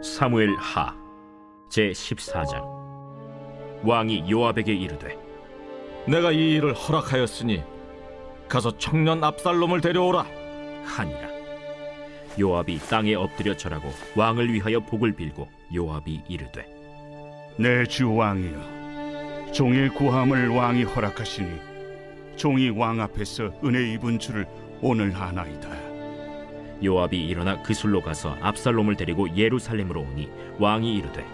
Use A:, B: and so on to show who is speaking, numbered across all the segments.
A: 사무엘 하 제14장. 왕이 요압에게 이르되,
B: 내가 이 일을 허락하였으니 가서 청년 압살롬을 데려오라
A: 하니라. 요압이 땅에 엎드려 절하고 왕을 위하여 복을 빌고 요압이 이르되,
C: 내 주 왕이여, 종의 구함을 왕이 허락하시니 종이 왕 앞에서 은혜 입은 줄을 오늘 아나이다.
A: 요압이 일어나 그술로 가서 압살롬을 데리고 예루살렘으로 오니 왕이 이르되,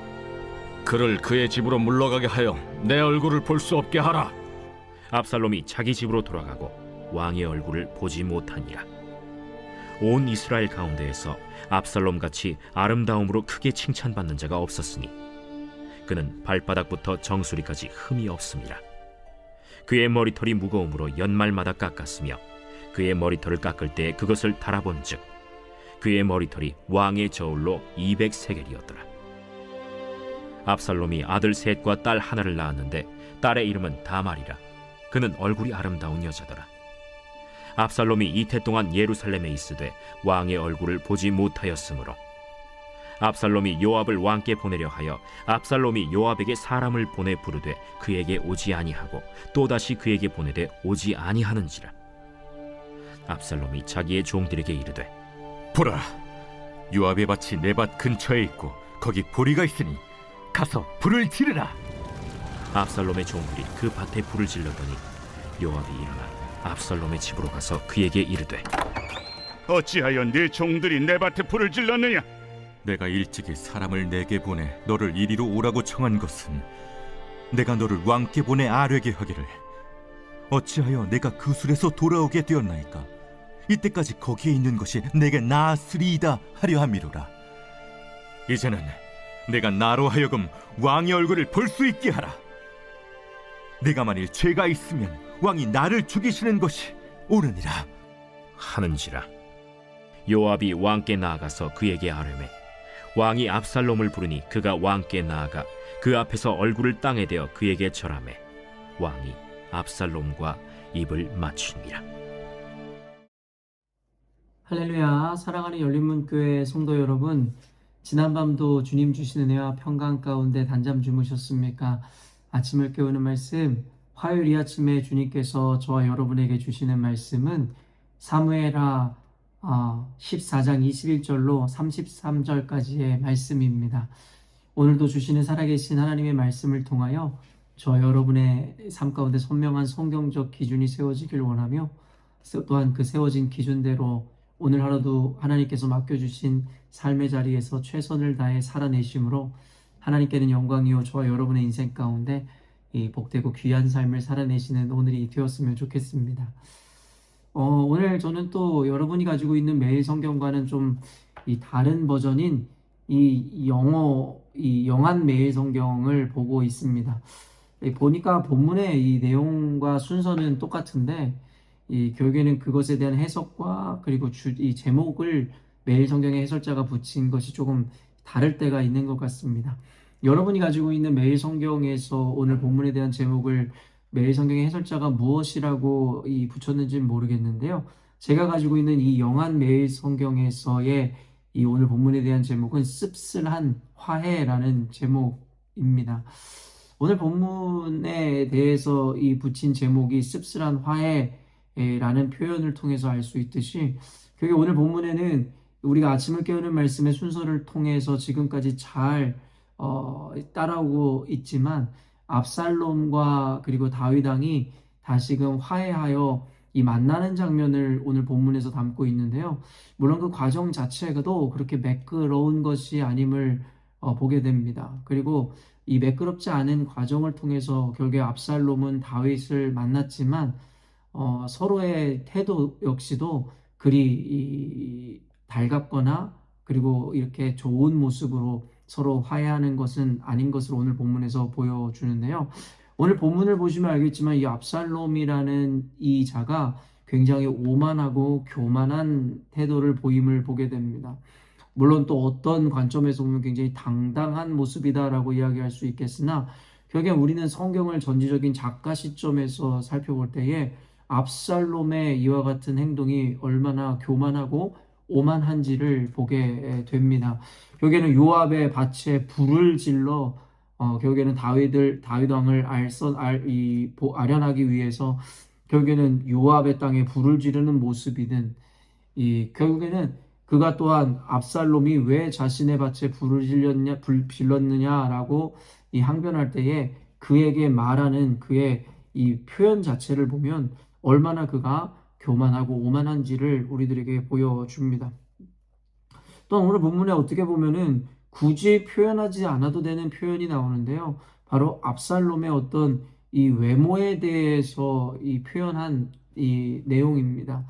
B: 그를 그의 집으로 물러가게 하여 내 얼굴을 볼 수 없게 하라.
A: 압살롬이 자기 집으로 돌아가고 왕의 얼굴을 보지 못하니라. 온 이스라엘 가운데에서 압살롬같이 아름다움으로 크게 칭찬받는 자가 없었으니 그는 발바닥부터 정수리까지 흠이 없습니다. 그의 머리털이 무거움으로 연말마다 깎았으며 그의 머리털을 깎을 때 그것을 달아본즉 그의 머리털이 왕의 저울로 200세겔이었더라. 압살롬이 아들 셋과 딸 하나를 낳았는데 딸의 이름은 다말이라. 그는 얼굴이 아름다운 여자더라. 압살롬이 이태 동안 예루살렘에 있으되 왕의 얼굴을 보지 못하였으므로 압살롬이 요압을 왕께 보내려 하여 압살롬이 요압에게 사람을 보내 부르되 그에게 오지 아니하고 또다시 그에게 보내되 오지 아니하는지라. 압살롬이 자기의 종들에게 이르되,
D: 보라, 요압의 밭이 내 밭 근처에 있고 거기 보리가 있으니 가서 불을 지르라.
A: 압살롬의 종들이 그 밭에 불을 질렀더니 요압이 일어나 압살롬의 집으로 가서 그에게 이르되,
C: 어찌하여 네 종들이 내 밭에 불을 질렀느냐?
D: 내가 일찍이 사람을 내게 보내 너를 이리로 오라고 청한 것은 내가 너를 왕께 보내 아뢰게 하기를 어찌하여 내가 그술에서 돌아오게 되었나이까? 이때까지 거기에 있는 것이 내게 나았으리이다 하려 함이로라. 이제는 내가 나로 하여금 왕의 얼굴을 볼 수 있게 하라. 내가 만일 죄가 있으면 왕이 나를 죽이시는 것이 옳으니라
A: 하는지라. 요압이 왕께 나아가서 그에게 아뢰매 왕이 압살롬을 부르니 그가 왕께 나아가 그 앞에서 얼굴을 땅에 대어 그에게 절하매 왕이 압살롬과 입을 맞추니라.
E: 할렐루야. 사랑하는 열린문교회 성도 여러분, 지난밤도 주님 주신 은혜와 평강 가운데 단잠 주무셨습니까? 아침을 깨우는 말씀, 화요일 이 아침에 주님께서 저와 여러분에게 주시는 말씀은 사무엘하 14장 21절로 33절까지의 말씀입니다. 오늘도 주시는 살아계신 하나님의 말씀을 통하여 저와 여러분의 삶 가운데 선명한 성경적 기준이 세워지길 원하며 또한 그 세워진 기준대로 오늘 하루도 하나님께서 맡겨주신 삶의 자리에서 최선을 다해 살아내심으로 하나님께는 영광이요 저와 여러분의 인생 가운데 이 복되고 귀한 삶을 살아내시는 오늘이 되었으면 좋겠습니다. 오늘 저는 또 여러분이 가지고 있는 매일 성경과는 좀 이 다른 버전인 이 영한 매일 성경을 보고 있습니다. 보니까 본문의 이 내용과 순서는 똑같은데 결국에는 그것에 대한 해석과 그리고 이 제목을 매일 성경의 해설자가 붙인 것이 조금 다를 때가 있는 것 같습니다. 여러분이 가지고 있는 매일 성경에서 오늘 본문에 대한 제목을 매일 성경의 해설자가 무엇이라고 붙였는지는 모르겠는데요. 제가 가지고 있는 이 영한 매일 성경에서의 이 오늘 본문에 대한 제목은 씁쓸한 화해라는 제목입니다. 오늘 본문에 대해서 붙인 제목이 씁쓸한 화해라는 표현을 통해서 알 수 있듯이 결국 오늘 본문에는 우리가 아침을 깨우는 말씀의 순서를 통해서 지금까지 잘 따라오고 있지만 압살롬과 그리고 다윗 왕이 다시금 화해하여 이 만나는 장면을 오늘 본문에서 담고 있는데요. 물론 그 과정 자체가도 그렇게 매끄러운 것이 아님을 보게 됩니다. 그리고 이 매끄럽지 않은 과정을 통해서 결국에 압살롬은 다윗을 만났지만 서로의 태도 역시도 그리 달갑거나 그리고 이렇게 좋은 모습으로 서로 화해하는 것은 아닌 것을 오늘 본문에서 보여주는데요. 오늘 본문을 보시면 알겠지만 이 압살롬이라는 이 자가 굉장히 오만하고 교만한 태도를 보임을 보게 됩니다. 물론 또 어떤 관점에서 보면 굉장히 당당한 모습이다라고 이야기할 수 있겠으나 결국에 우리는 성경을 전지적인 작가 시점에서 살펴볼 때에 압살롬의 이와 같은 행동이 얼마나 교만하고 오만한지를 보게 됩니다. 결국에는 요압의 밭에 불을 질러 결국에는 다윗 왕을 아련하기 위해서 결국에는 요압의 땅에 불을 지르는 모습이든 결국에는 그가 또한 압살롬이 왜 자신의 밭에 불을 질렀느냐라고 항변할 때에 그에게 말하는 그의 이 표현 자체를 보면 얼마나 그가 교만하고 오만한지를 우리들에게 보여줍니다. 또한 오늘 본문에 어떻게 보면은 굳이 표현하지 않아도 되는 표현이 나오는데요. 바로 압살롬의 어떤 이 외모에 대해서 표현한 이 내용입니다.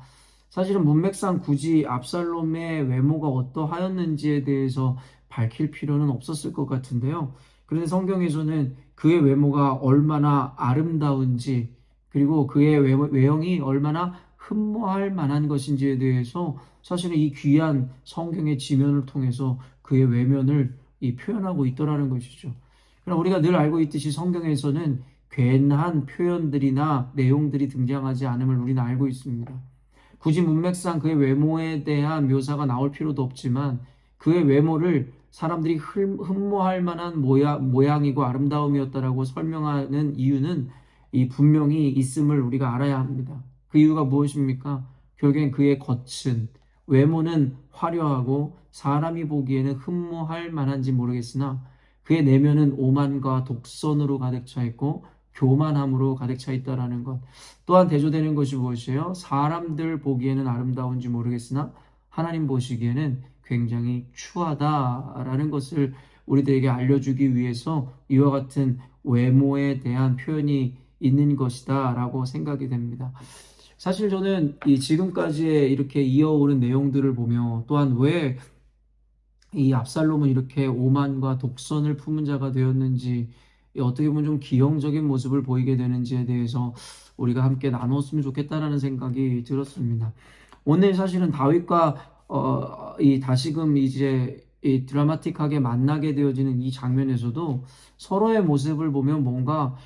E: 사실은 문맥상 굳이 압살롬의 외모가 어떠하였는지에 대해서 밝힐 필요는 없었을 것 같은데요. 그런데 성경에서는 그의 외모가 얼마나 아름다운지 그리고 그의 외형이 얼마나 흠모할 만한 것인지에 대해서 사실은 이 귀한 성경의 지면을 통해서 그의 외면을 표현하고 있더라는 것이죠. 그러나 우리가 늘 알고 있듯이 성경에서는 괜한 표현들이나 내용들이 등장하지 않음을 우리는 알고 있습니다. 굳이 문맥상 그의 외모에 대한 묘사가 나올 필요도 없지만 그의 외모를 사람들이 흠모할 만한 모양이고 아름다움이었다라고 설명하는 이유는 분명히 있음을 우리가 알아야 합니다. 그 이유가 무엇입니까? 결국엔 그의 겉은 외모는 화려하고 사람이 보기에는 흠모할 만한지 모르겠으나 그의 내면은 오만과 독선으로 가득 차 있고 교만함으로 가득 차 있다라는 것. 또한 대조되는 것이 무엇이에요? 사람들 보기에는 아름다운지 모르겠으나 하나님 보시기에는 굉장히 추하다라는 것을 우리들에게 알려주기 위해서 이와 같은 외모에 대한 표현이 있는 것이다라고 생각이 됩니다. 사실 저는 지금까지의 이렇게 이어오는 내용들을 보며 또한 왜 이 압살롬은 이렇게 오만과 독선을 품은 자가 되었는지 어떻게 보면 좀 기형적인 모습을 보이게 되는지에 대해서 우리가 함께 나눴으면 좋겠다라는 생각이 들었습니다. 오늘 사실은 다윗과 다시금 이제 드라마틱하게 만나게 되어지는 이 장면에서도 서로의 모습을 보면 뭔가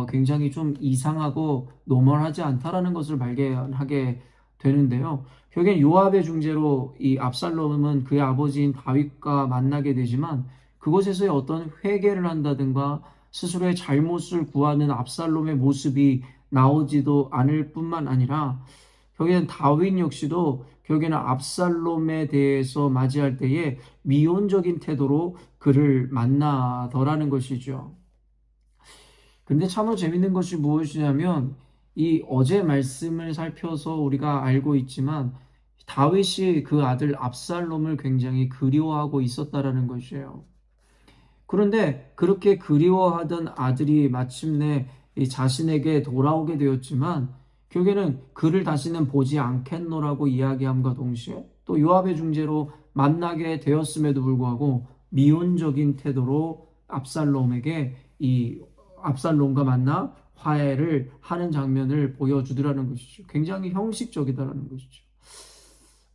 E: 굉장히 좀 이상하고 노멀하지 않다라는 것을 발견하게 되는데요. 결국엔 요압의 중재로 이 압살롬은 그의 아버지인 다윗과 만나게 되지만 그곳에서의 어떤 회개를 한다든가 스스로의 잘못을 구하는 압살롬의 모습이 나오지도 않을 뿐만 아니라 결국에는 다윗 역시도 결국에는 압살롬에 대해서 맞이할 때에 미온적인 태도로 그를 만나더라는 것이죠. 근데 참으로 재밌는 것이 무엇이냐면 이 어제 말씀을 살펴서 우리가 알고 있지만 다윗이 그 아들 압살롬을 굉장히 그리워하고 있었다라는 것이에요. 그런데 그렇게 그리워하던 아들이 마침내 자신에게 돌아오게 되었지만 결국에는 그를 다시는 보지 않겠노라고 이야기함과 동시에 또 요압의 중재로 만나게 되었음에도 불구하고 미온적인 태도로 압살롬과 만나 화해를 하는 장면을 보여주더라는 것이죠. 굉장히 형식적이다라는 것이죠.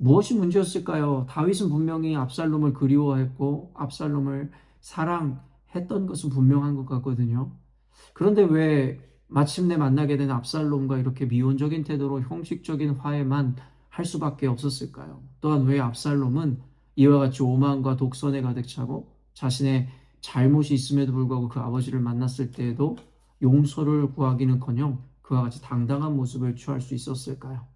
E: 무엇이 문제였을까요? 다윗은 분명히 압살롬을 그리워했고 압살롬을 사랑했던 것은 분명한 것 같거든요. 그런데 왜 마침내 만나게 된 압살롬과 이렇게 미온적인 태도로 형식적인 화해만 할 수밖에 없었을까요? 또한 왜 압살롬은 이와 같이 오만과 독선에 가득 차고 자신의 잘못이 있음에도 불구하고 그 아버지를 만났을 때에도 용서를 구하기는커녕 그와 같이 당당한 모습을 취할 수 있었을까요?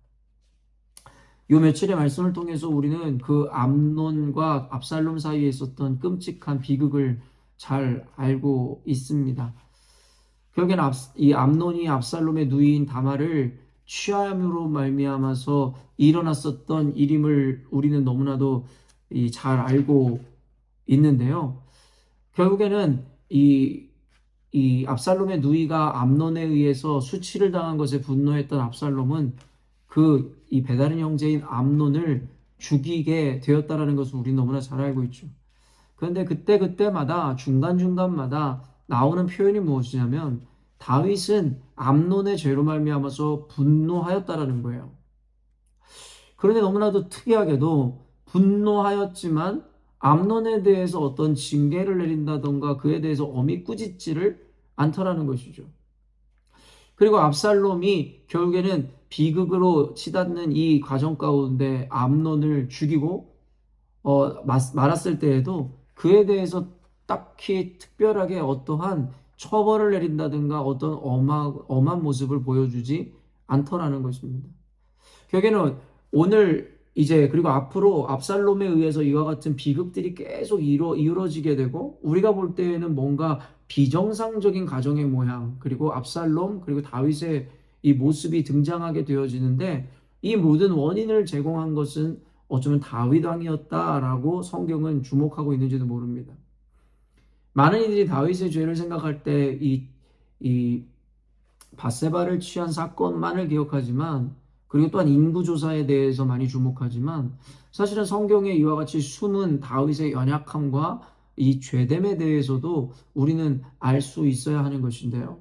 E: 요 며칠의 말씀을 통해서 우리는 그 암논과 압살롬 사이에 있었던 끔찍한 비극을 잘 알고 있습니다. 결국엔 이 암논이 압살롬의 누이인 다말을 취함으로 말미암아서 일어났었던 일임을 우리는 너무나도 잘 알고 있는데요. 결국에는 이 압살롬의 누이가 암논에 의해서 수치를 당한 것에 분노했던 압살롬은 이 베다른 형제인 암논을 죽이게 되었다라는 것을 우리는 너무나 잘 알고 있죠. 그런데 그때마다 중간마다 나오는 표현이 무엇이냐면 다윗은 암논의 죄로 말미암아서 분노하였다라는 거예요. 그런데 너무나도 특이하게도 분노하였지만 암논에 대해서 어떤 징계를 내린다던가 그에 대해서 어미 꾸짖지를 않더라는 것이죠. 그리고 압살롬이 결국에는 비극으로 치닫는 이 과정 가운데 암논을 죽이고 말았을 때에도 그에 대해서 딱히 특별하게 어떠한 처벌을 내린다든가 어떤 엄한 모습을 보여주지 않더라는 것입니다. 결국에는 오늘 이제 그리고 앞으로 압살롬에 의해서 이와 같은 비극들이 계속 이루어지게 되고 우리가 볼 때에는 뭔가 비정상적인 가정의 모양 그리고 압살롬 그리고 다윗의 이 모습이 등장하게 되어지는데 이 모든 원인을 제공한 것은 어쩌면 다윗 왕이었다라고 성경은 주목하고 있는지도 모릅니다. 많은 이들이 다윗의 죄를 생각할 때 이 밧세바를 취한 사건만을 기억하지만 그리고 또한 인구조사에 대해서 많이 주목하지만 사실은 성경에 이와 같이 숨은 다윗의 연약함과 이 죄됨에 대해서도 우리는 알 수 있어야 하는 것인데요.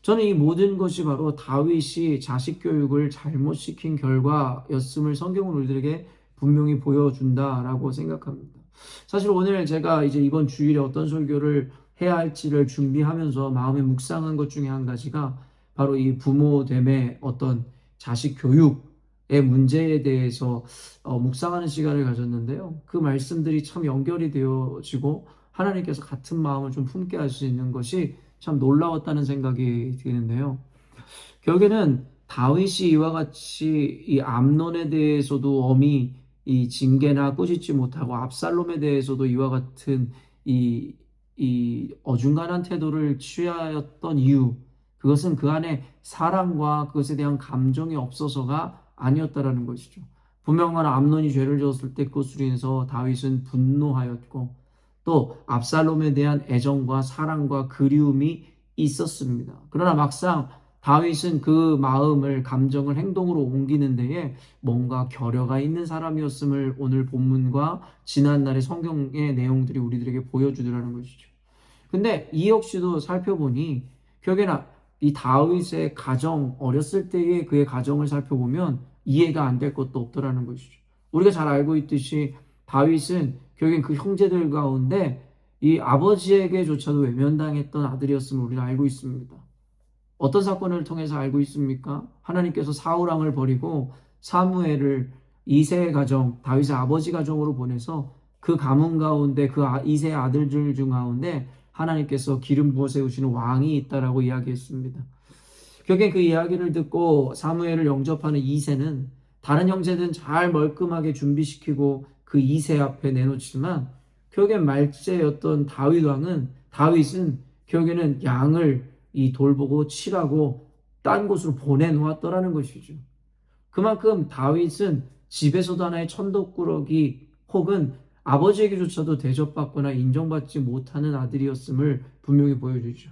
E: 저는 이 모든 것이 바로 다윗이 자식 교육을 잘못 시킨 결과였음을 성경은 우리들에게 분명히 보여준다라고 생각합니다. 사실 오늘 제가 이제 이번 주일에 어떤 설교를 해야 할지를 준비하면서 마음에 묵상한 것 중에 한 가지가 바로 이 부모됨의 어떤 자식 교육의 문제에 대해서 묵상하는 시간을 가졌는데요. 그 말씀들이 참 연결이 되어지고 하나님께서 같은 마음을 좀 품게 할 수 있는 것이 참 놀라웠다는 생각이 드는데요. 결국에는 다윗이 이와 같이 이 암논에 대해서도 엄히 이 징계나 꾸짖지 못하고 압살롬에 대해서도 이와 같은 이 어중간한 태도를 취하였던 이유, 그것은 그 안에 사랑과 그것에 대한 감정이 없어서가 아니었다라는 것이죠. 분명한 암논이 죄를 지었을 때 그것으로 인해서 다윗은 분노하였고 또 압살롬에 대한 애정과 사랑과 그리움이 있었습니다. 그러나 막상 다윗은 그 마음을 감정을 행동으로 옮기는 데에 뭔가 결여가 있는 사람이었음을 오늘 본문과 지난날의 성경의 내용들이 우리들에게 보여주더라는 것이죠. 근데 이 역시도 살펴보니 결국에는 이 다윗의 가정, 어렸을 때의 그의 가정을 살펴보면 이해가 안 될 것도 없더라는 것이죠. 우리가 잘 알고 있듯이 다윗은 결국엔 그 형제들 가운데 이 아버지에게조차도 외면당했던 아들이었음을 우리가 알고 있습니다. 어떤 사건을 통해서 알고 있습니까? 하나님께서 사울왕을 버리고 사무엘을 이새의 가정, 다윗의 아버지 가정으로 보내서 그 가문 가운데 그 이새의 아들들 중 가운데 하나님께서 기름 부어 세우시는 왕이 있다라고 이야기했습니다. 결국엔 그 이야기를 듣고 사무엘을 영접하는 이새는 다른 형제들은 잘 멀끔하게 준비시키고 그 이새 앞에 내놓지만 결국엔 말제였던 다윗은 결국에는 양을 이 돌보고 칠하고 딴 곳으로 보내놓았더라는 것이죠. 그만큼 다윗은 집에서도 하나의 천덕꾸러기 혹은 아버지에게조차도 대접받거나 인정받지 못하는 아들이었음을 분명히 보여주죠.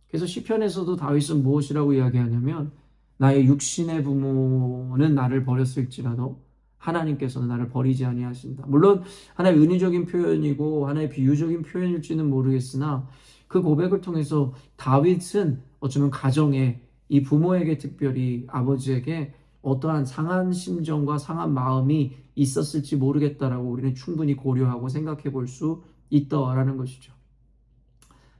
E: 그래서 시편에서도 다윗은 무엇이라고 이야기하냐면 나의 육신의 부모는 나를 버렸을지라도 하나님께서는 나를 버리지 아니하신다. 물론 하나의 은유적인 표현이고 하나의 비유적인 표현일지는 모르겠으나 그 고백을 통해서 다윗은 어쩌면 가정에 이 부모에게 특별히 아버지에게 어떠한 상한 심정과 상한 마음이 있었을지 모르겠다라고 우리는 충분히 고려하고 생각해 볼 수 있다라는 것이죠.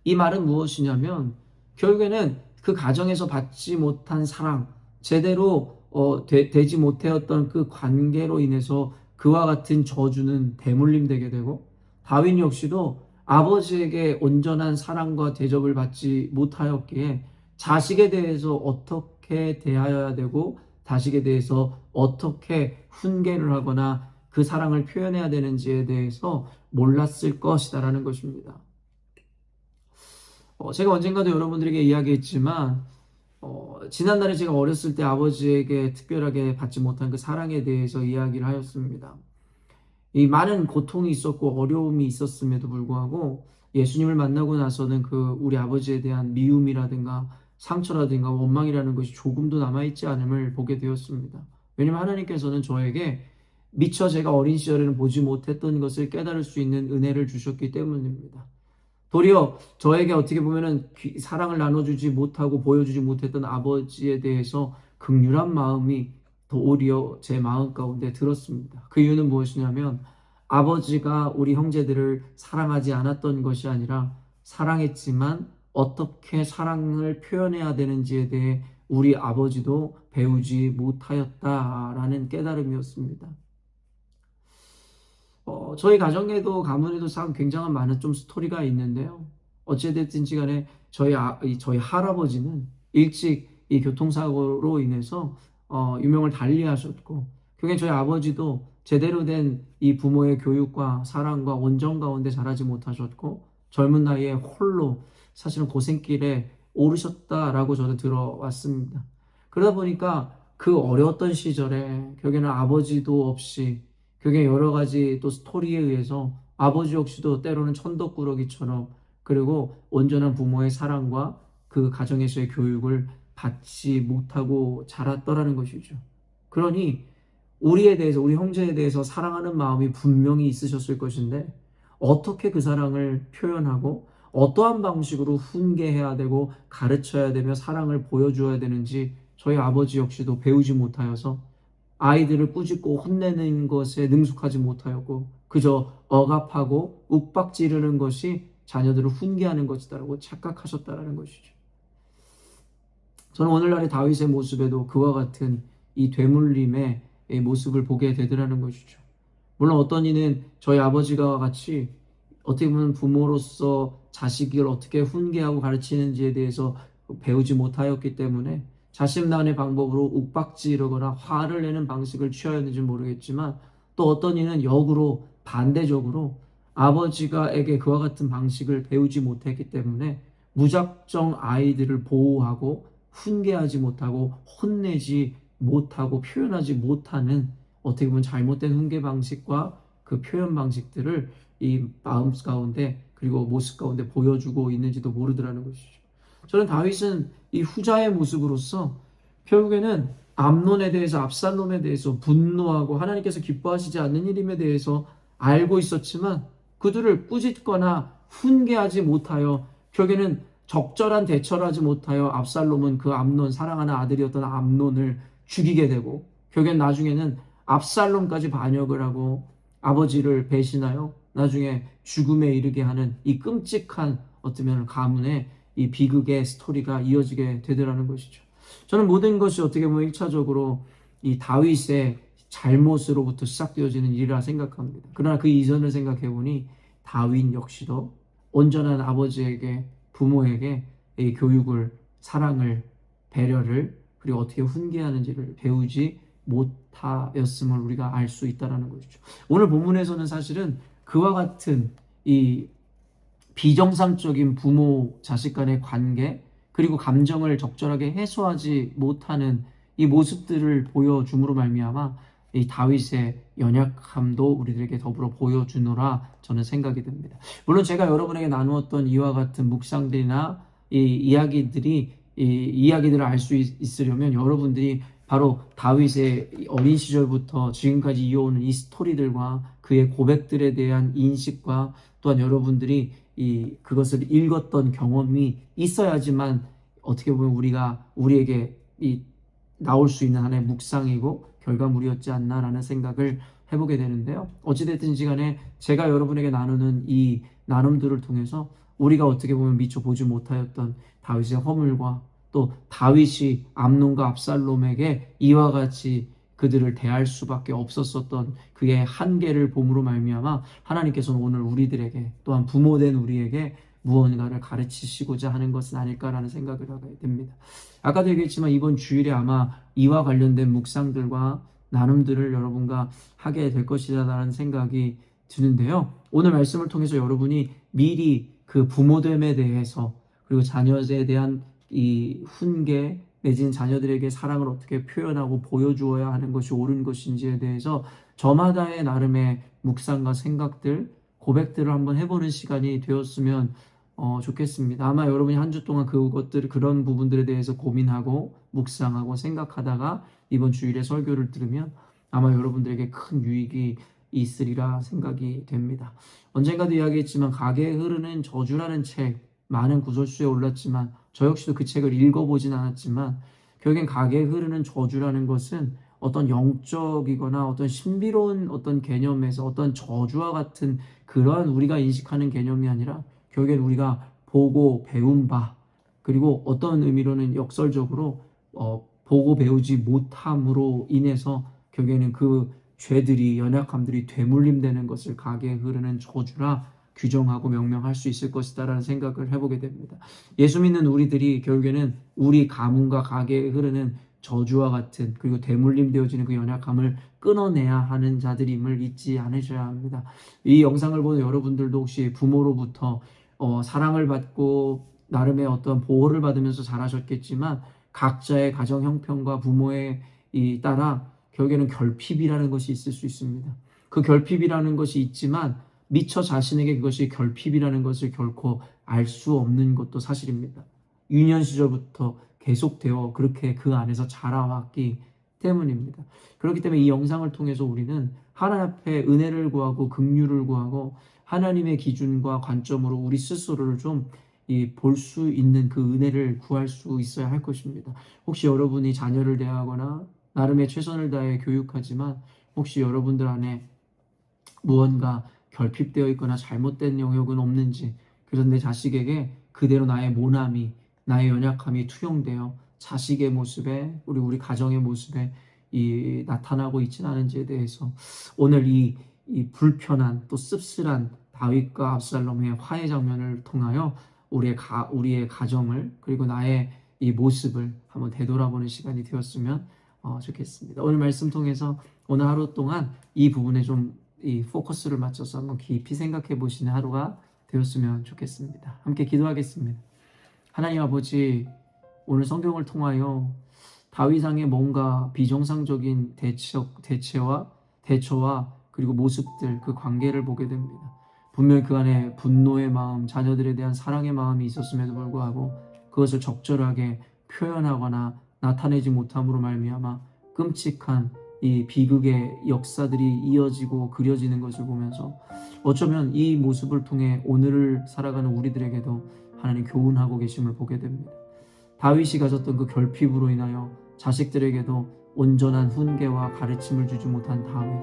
E: 이 말은 무엇이냐면 결국에는 그 가정에서 받지 못한 사랑, 제대로 되지 못하였던 그 관계로 인해서 그와 같은 저주는 대물림되게 되고 다윗 역시도 아버지에게 온전한 사랑과 대접을 받지 못하였기에 자식에 대해서 어떻게 대하여야 되고 자식에 대해서 어떻게 훈계를 하거나 그 사랑을 표현해야 되는지에 대해서 몰랐을 것이다라는 것입니다. 제가 언젠가도 여러분들에게 이야기했지만 지난날에 제가 어렸을 때 아버지에게 특별하게 받지 못한 그 사랑에 대해서 이야기를 하였습니다. 이 많은 고통이 있었고 어려움이 있었음에도 불구하고 예수님을 만나고 나서는 그 우리 아버지에 대한 미움이라든가 상처라든가 원망이라는 것이 조금도 남아있지 않음을 보게 되었습니다. 왜냐하면 하나님께서는 저에게 미처 제가 어린 시절에는 보지 못했던 것을 깨달을 수 있는 은혜를 주셨기 때문입니다. 도리어 저에게 어떻게 보면은 사랑을 나눠주지 못하고 보여주지 못했던 아버지에 대해서 긍휼한 마음이 도리어 제 마음 가운데 들었습니다. 그 이유는 무엇이냐면 아버지가 우리 형제들을 사랑하지 않았던 것이 아니라 사랑했지만 어떻게 사랑을 표현해야 되는지에 대해 우리 아버지도 배우지 못하였다라는 깨달음이었습니다. 저희 가정에도 가문에도 참 굉장한 많은 좀 스토리가 있는데요. 어찌됐든지 간에 저희 할아버지는 일찍 이 교통사고로 인해서 유명을 달리하셨고, 결국엔 저희 아버지도 제대로 된 이 부모의 교육과 사랑과 온정 가운데 자라지 못하셨고, 젊은 나이에 홀로 사실은 고생길에 오르셨다라고 저는 들어왔습니다. 그러다 보니까 그 어려웠던 시절에 결국에는 아버지도 없이, 결국에 여러 가지 또 스토리에 의해서 아버지 역시도 때로는 천덕꾸러기처럼, 그리고 온전한 부모의 사랑과 그 가정에서의 교육을 받지 못하고 자랐더라는 것이죠. 그러니 우리에 대해서, 우리 형제에 대해서 사랑하는 마음이 분명히 있으셨을 것인데, 어떻게 그 사랑을 표현하고 어떠한 방식으로 훈계해야 되고 가르쳐야 되며 사랑을 보여주어야 되는지 저희 아버지 역시도 배우지 못하여서 아이들을 꾸짖고 혼내는 것에 능숙하지 못하였고, 그저 억압하고 윽박지르는 것이 자녀들을 훈계하는 것이다라고 착각하셨다라는 것이죠. 저는 오늘날의 다윗의 모습에도 그와 같은 이 되물림의 모습을 보게 되더라는 것이죠. 물론 어떤 이는 저희 아버지가 같이 어떻게 보면 부모로서 자식을 어떻게 훈계하고 가르치는지에 대해서 배우지 못하였기 때문에 자신만의 방법으로 윽박지르거나 화를 내는 방식을 취하였는지 모르겠지만, 또 어떤 이는 역으로 반대적으로 아버지가에게 그와 같은 방식을 배우지 못했기 때문에 무작정 아이들을 보호하고 훈계하지 못하고 혼내지 못하고 표현하지 못하는, 어떻게 보면 잘못된 훈계 방식과 그 표현 방식들을 이 마음 가운데 그리고 모습 가운데 보여주고 있는지도 모르더라는 것이죠. 저는 다윗은 이 후자의 모습으로서 결국에는 암논에 대해서, 압살롬에 대해서 분노하고 하나님께서 기뻐하시지 않는 일임에 대해서 알고 있었지만 그들을 꾸짖거나 훈계하지 못하여 결국에는 적절한 대처를 하지 못하여 압살롬은 그 암논, 사랑하는 아들이었던 암논을 죽이게 되고, 결국엔 나중에는 압살롬까지 반역을 하고 아버지를 배신하여 나중에 죽음에 이르게 하는 이 끔찍한 어쩌면 가문의 이 비극의 스토리가 이어지게 되더라는 것이죠. 저는 모든 것이 어떻게 보면 1차적으로 이 다윗의 잘못으로부터 시작되어지는 일이라 생각합니다. 그러나 그 이전을 생각해 보니 다윗 역시도 온전한 아버지에게, 부모에게 이 교육을, 사랑을, 배려를, 그리고 어떻게 훈계하는지를 배우지 못하였음을 우리가 알 수 있다는 것이죠. 오늘 본문에서는 사실은 그와 같은 이 비정상적인 부모 자식 간의 관계, 그리고 감정을 적절하게 해소하지 못하는 이 모습들을 보여줌으로 말미암아 이 다윗의 연약함도 우리들에게 더불어 보여주노라 저는 생각이 듭니다. 물론 제가 여러분에게 나누었던 이와 같은 묵상들이나 이 이야기들을 알 수 있으려면 여러분들이 바로 다윗의 어린 시절부터 지금까지 이어오는 이 스토리들과 그의 고백들에 대한 인식과 또한 여러분들이 그것을 읽었던 경험이 있어야지만 어떻게 보면 우리에게 나올 수 있는 하나의 묵상이고 결과물이었지 않나라는 생각을 해보게 되는데요. 어찌됐든지 간에 제가 여러분에게 나누는 이 나눔들을 통해서 우리가 어떻게 보면 미처 보지 못하였던 다윗의 허물과 또 다윗이 암논과 압살롬에게 이와 같이 그들을 대할 수밖에 없었던 그의 한계를 봄으로 말미암아 하나님께서는 오늘 우리들에게, 또한 부모된 우리에게 무언가를 가르치시고자 하는 것은 아닐까라는 생각을 하게 됩니다. 아까도 얘기했지만 이번 주일에 아마 이와 관련된 묵상들과 나눔들을 여러분과 하게 될 것이라는 생각이 드는데요. 오늘 말씀을 통해서 여러분이 미리 그 부모됨에 대해서, 그리고 자녀에 대한 이 훈계 내지는 자녀들에게 사랑을 어떻게 표현하고 보여주어야 하는 것이 옳은 것인지에 대해서 저마다의 나름의 묵상과 생각들, 고백들을 한번 해보는 시간이 되었으면 좋겠습니다. 아마 여러분이 한 주 동안 그런 부분들에 대해서 고민하고 묵상하고 생각하다가 이번 주일에 설교를 들으면 아마 여러분들에게 큰 유익이 있으리라 생각이 됩니다. 언젠가도 이야기했지만 가게에 흐르는 저주라는 책, 많은 구설수에 올랐지만 저 역시도 그 책을 읽어보진 않았지만 결국엔 가게에 흐르는 저주라는 것은 어떤 영적이거나 어떤 신비로운 어떤 개념에서 어떤 저주와 같은 그러한 우리가 인식하는 개념이 아니라 결국엔 우리가 보고 배운 바, 그리고 어떤 의미로는 역설적으로 보고 배우지 못함으로 인해서 결국에는 그 죄들이, 연약함들이 되물림되는 것을 가게에 흐르는 저주라 규정하고 명명할 수 있을 것이다라는 생각을 해보게 됩니다. 예수 믿는 우리들이 결국에는 우리 가문과 가게에 흐르는 저주와 같은, 그리고 되물림되어지는 그 연약함을 끊어내야 하는 자들임을 잊지 않으셔야 합니다. 이 영상을 보는 여러분들도 혹시 부모로부터 사랑을 받고 나름의 어떤 보호를 받으면서 자라셨겠지만, 각자의 가정 형편과 부모에 따라 결국에는 결핍이라는 것이 있을 수 있습니다. 그 결핍이라는 것이 있지만 미처 자신에게 그것이 결핍이라는 것을 결코 알 수 없는 것도 사실입니다. 유년 시절부터 계속되어 그렇게 그 안에서 자라왔기 때문입니다. 그렇기 때문에 이 영상을 통해서 우리는 하나님 앞에 은혜를 구하고 긍휼을 구하고 하나님의 기준과 관점으로 우리 스스로를 좀 볼 수 있는 그 은혜를 구할 수 있어야 할 것입니다. 혹시 여러분이 자녀를 대하거나 나름의 최선을 다해 교육하지만 혹시 여러분들 안에 무언가 결핍되어 있거나 잘못된 영역은 없는지, 그래서 내 자식에게 그대로 나의 모남이, 나의 연약함이 투영되어 자식의 모습에, 우리 가정의 모습에 나타나고 있지는 않은지에 대해서 오늘 이 불편한 또 씁쓸한 다윗과 압살롬의 화해 장면을 통하여 우리의 가정을, 그리고 나의 이 모습을 한번 되돌아보는 시간이 되었으면 좋겠습니다. 오늘 말씀 통해서 오늘 하루 동안 이 부분에 좀 이 포커스를 맞춰서 한번 깊이 생각해 보시는 하루가 되었으면 좋겠습니다. 함께 기도하겠습니다. 하나님 아버지, 오늘 성경을 통하여 다윗왕의 뭔가 비정상적인 대처와 그리고 모습들, 그 관계를 보게 됩니다. 분명히 그 안에 분노의 마음, 자녀들에 대한 사랑의 마음이 있었음에도 불구하고 그것을 적절하게 표현하거나 나타내지 못함으로 말미암아 끔찍한 이 비극의 역사들이 이어지고 그려지는 것을 보면서 어쩌면 이 모습을 통해 오늘을 살아가는 우리들에게도 하나님 교훈하고 계심을 보게 됩니다. 다윗이 가졌던 그 결핍으로 인하여 자식들에게도 온전한 훈계와 가르침을 주지 못한 다윗,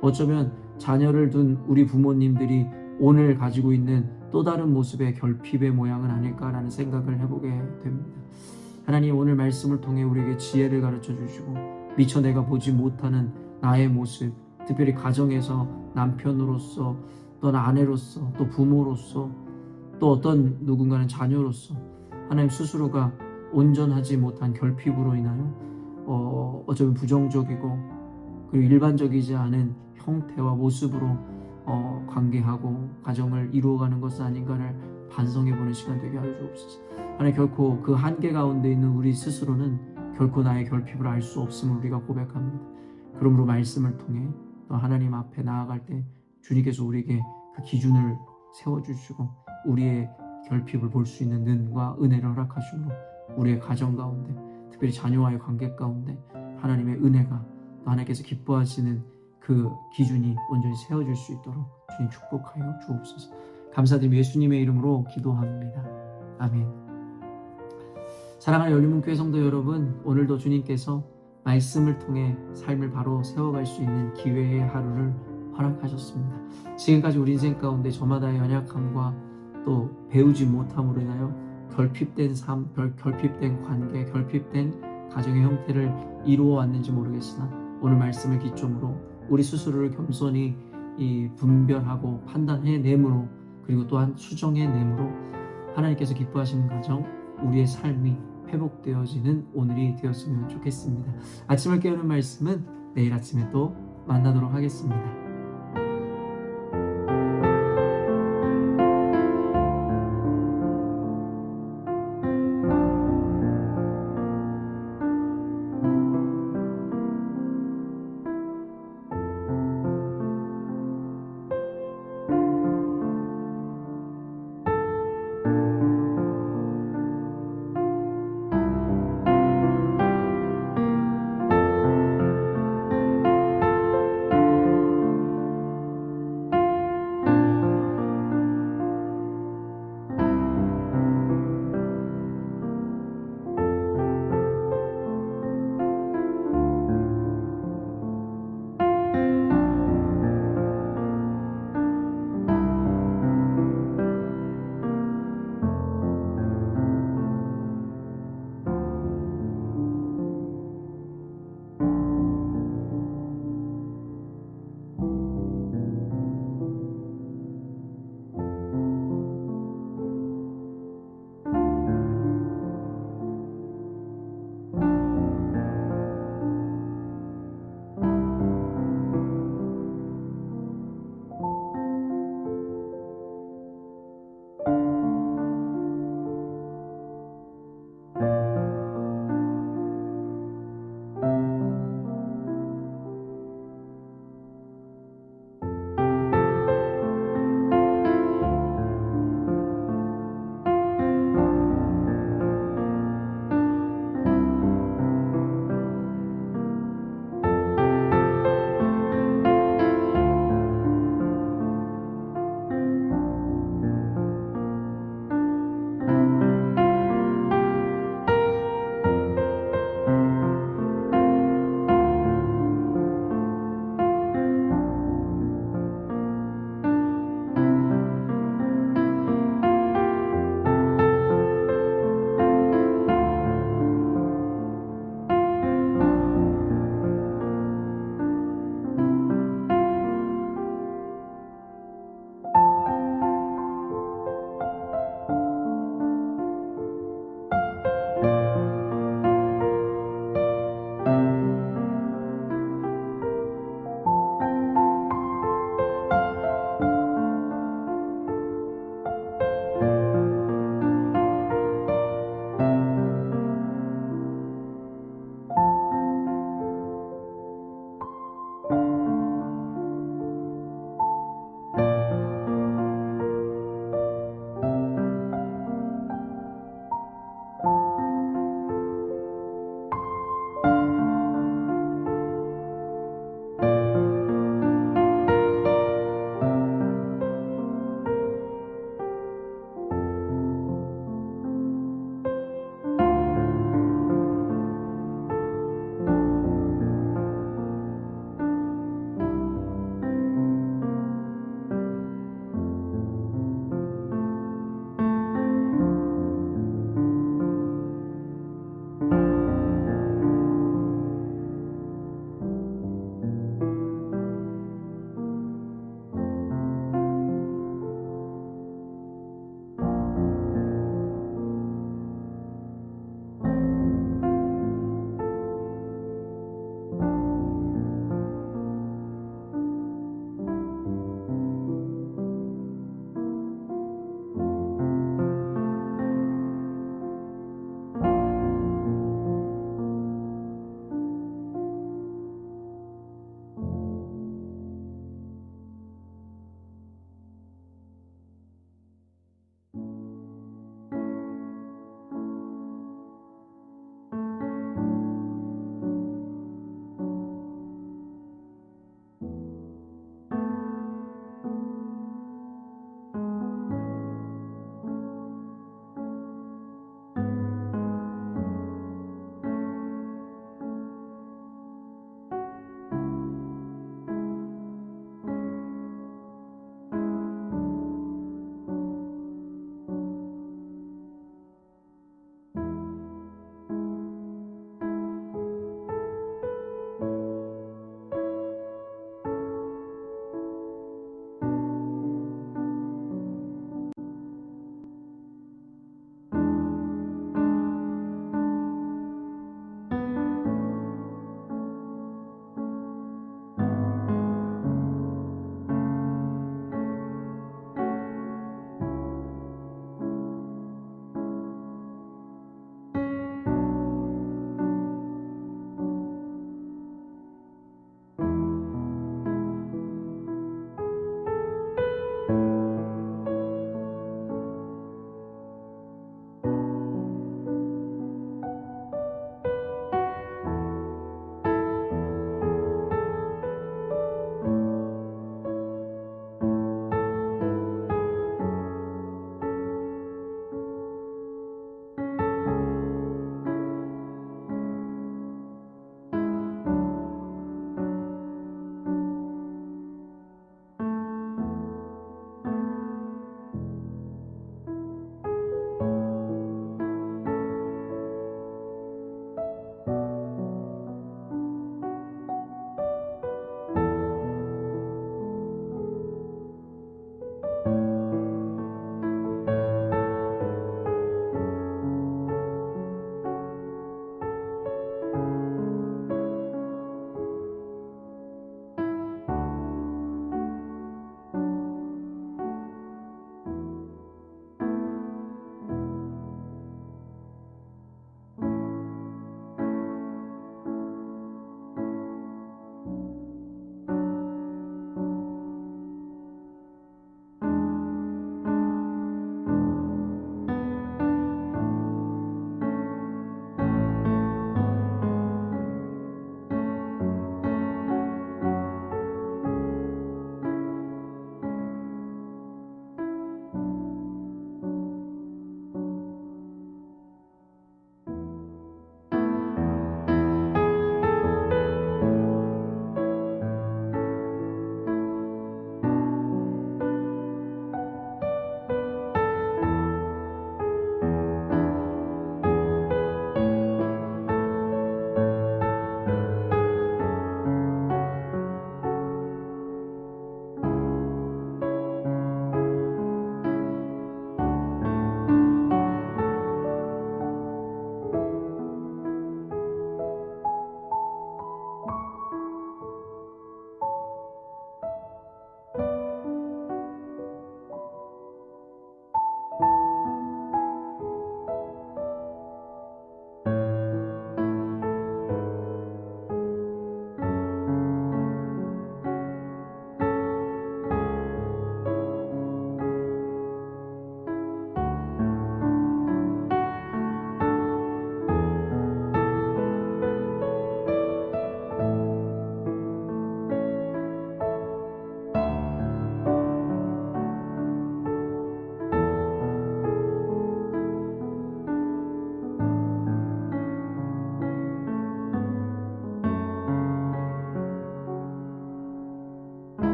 E: 어쩌면 자녀를 둔 우리 부모님들이 오늘 가지고 있는 또 다른 모습의 결핍의 모양은 아닐까라는 생각을 해보게 됩니다. 하나님, 오늘 말씀을 통해 우리에게 지혜를 가르쳐 주시고 미처 내가 보지 못하는 나의 모습, 특별히 가정에서 남편으로서, 또 아내로서, 또 부모로서, 또 어떤 누군가는 자녀로서 하나님 스스로가 온전하지 못한 결핍으로 인하여 어쩌면 부정적이고 그리고 일반적이지 않은 형태와 모습으로 관계하고 가정을 이루어가는 것은 아닌가를 반성해보는 시간 되게 하여 주옵소서. 하나님, 결코 그 한계 가운데 있는 우리 스스로는 결코 나의 결핍을 알 수 없음을 우리가 고백합니다. 그러므로 말씀을 통해 또 하나님 앞에 나아갈 때 주님께서 우리에게 그 기준을 세워주시고 우리의 결핍을 볼 수 있는 능과 은혜를 허락하시므로 우리의 가정 가운데, 특별히 자녀와의 관계 가운데 하나님의 은혜가, 또 하나님께서 기뻐하시는 그 기준이 온전히 세워질 수 있도록 주님 축복하여 주옵소서. 감사드리며 예수님의 이름으로 기도합니다. 아멘. 사랑하는 열린문교회 성도 여러분, 오늘도 주님께서 말씀을 통해 삶을 바로 세워갈 수 있는 기회의 하루를 허락하셨습니다. 지금까지 우리 인생 가운데 저마다의 연약함과 또 배우지 못함으로 인하여 결핍된 삶, 결핍된 관계, 결핍된 가정의 형태를 이루어 왔는지 모르겠으나 오늘 말씀을 기점으로 우리 스스로를 겸손히 분별하고 판단해내므로, 그리고 또한 수정해내므로 하나님께서 기뻐하시는 가정, 우리의 삶이 회복되어지는 오늘이 되었으면 좋겠습니다. 아침을 깨우는 말씀은 내일 아침에 또 만나도록 하겠습니다.